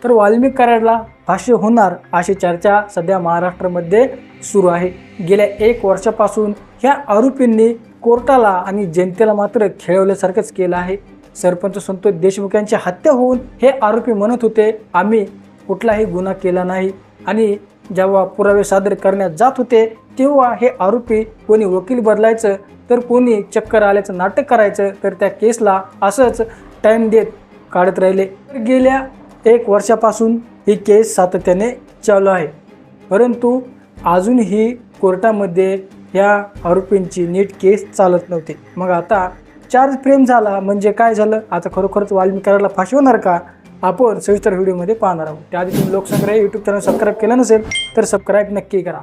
तर वाल्मिक कराडला फाशी होणार अशी चर्चा सध्या महाराष्ट्रामध्ये सुरू आहे। गेल्या 1 वर्षापासून ह्या आरोपींनी कोर्टाला आणि जनतेला मात्र खेळवल्यासारखंच केलं आहे। सरपंच संतोष देशमुख यांची हत्या होऊन हे आरोपी म्हणत होते आम्ही कुठलाही गुन्हा केला नाही, आणि जेव्हा पुरावे सादर करण्यात जात होते तेव्हा हे आरोपी कोणी वकील बदलायचं तर कोणी चक्कर आल्याचं नाटक करायचं, तर त्या केसला असंच टाइम देत काढत राहिले। गेल्या 1 वर्षापासून ही केस सातत्याने चालू आहे, परंतु अजूनही कोर्टामध्ये या आरोपींची नीट केस चालत नव्हती। मग आता चार्ज फ्रेम झाला म्हणजे काय झालं, आता खरोखरच वाल्मिक कराडला फाशी होणार का, आपण सविस्तर व्हिडिओमध्ये पाहणार आहोत। त्याआधी तुम्ही लोकसंग्रह यूट्यूब चॅनल सबस्क्राईब केलं नसेल तर सबस्क्राईब नक्की करा।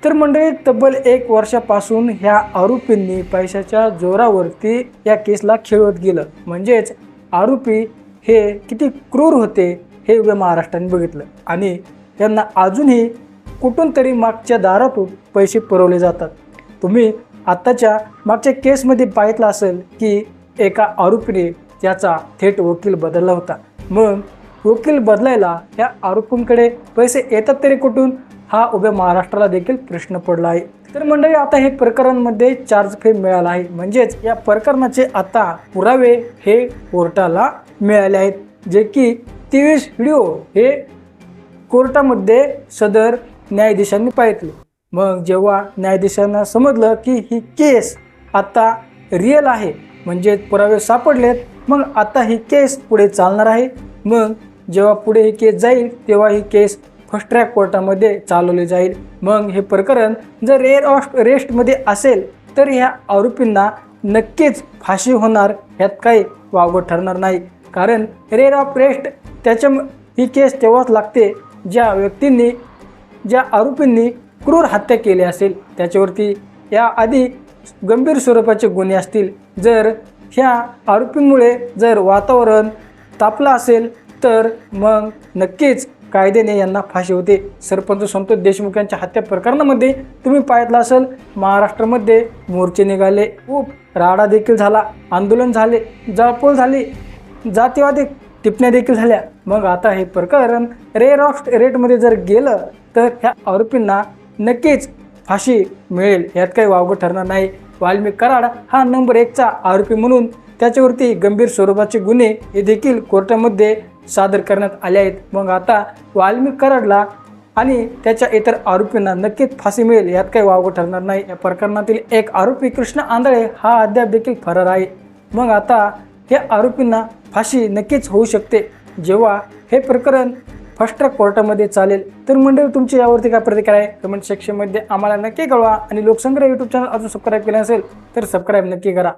तर मंडळी, तब्बल 1 वर्षापासून ह्या आरोपींनी पैशाच्या जोरावरती या केसला खेळवत गेलं। म्हणजेच आरोपी हे किती क्रूर होते हे उभ्या महाराष्ट्राने बघितलं, आणि त्यांना अजूनही कुठून तरी मागच्या दारातून पैसे पुरवले जातात। तुम्ही आत्ताच्या मागच्या केसमध्ये पाहितलं असेल की एका आरोपीने त्याचा थेट वकील बदलला होता। मग वकील बदलायला या आरोपींकडे पैसे येतात तरी कुठून, हा उभ्या महाराष्ट्राला देखील प्रश्न पडला आहे। तर मंडळी, आता हे प्रकरणामध्ये चार्ज फ्रेम मिळाला आहे, म्हणजेच या प्रकरणाचे आता पुरावे हे कोर्टाला मिळाले आहेत, जे की 23 व्हिडिओ हे कोर्टामध्ये सदर न्यायाधीशांनी पाहितले। मग जेव्हा न्यायाधीशांना समजलं की ही केस आता रिअल आहे, म्हणजे पुरावे सापडलेत, मग आता ही केस पुढे चालणार आहे। मग जेव्हा पुढे ही केस जाईल तेव्हा ही केस फर्स्ट ट्रॅक कोर्टामध्ये चालवली जाईल। मग हे प्रकरण जर रेअर ऑफ रेस्टमध्ये असेल तर ह्या आरोपींना नक्कीच फाशी होणार, ह्यात काही वावगं ठरणार नाही। कारण रेअर ऑफ रेस्ट ही केस तेव्हाच लागते ज्या आरोपींनी क्रूर हत्या केली असेल, त्याच्यावरती या आधी गंभीर स्वरूपाचे गुन्हे असतील। जर ह्या आरोपींमुळे जर वातावरण तापलं असेल तर मग नक्कीच कायद्याने यांना फाशी होते। सरपंच संतोष देशमुख यांच्या हत्या प्रकरणामध्ये तुम्ही पाहितलं असेल, महाराष्ट्रामध्ये मोर्चे निघाले, खूप राडा देखील झाला, आंदोलन झाले, जाळपोळ झाली, जातीवादी टिप्पण्या देखील झाल्या। मग आता हे प्रकरण रेअर ऑफ रेटमध्ये जर गेलं तर ह्या आरोपींना नक्कीच फाशी मिळेल, यात काही वावगं ठरणार नाही। वाल्मिक कराड हा नंबर 1चा आरोपी म्हणून त्याच्यावरती गंभीर स्वरूपाचे गुन्हे हे देखील कोर्टामध्ये सादर करण्यात आले आहेत। मग आता वाल्मिक कराडला आणि त्याच्या इतर आरोपींना नक्कीच फाशी मिळेल, यात काही वावगं ठरणार नाही। या प्रकरणातील एक आरोपी कृष्ण आंधळे हा अद्याप देखील फरार आहे। मग आता या आरोपींना फाशी नक्कीच होऊ शकते जेव्हा हे प्रकरण फर्स्ट ट्रॅक कोर्टामध्ये चालेल। तर मंडळी, तुमची यावरती काय प्रतिक्रिया आहे कमेंट सेक्शनमध्ये आम्हाला नक्की कळवा, आणि लोकसंग्रह यूट्यूब चॅनल अजून सबस्क्राईब केले नसेल तर सबस्क्राईब नक्की करा।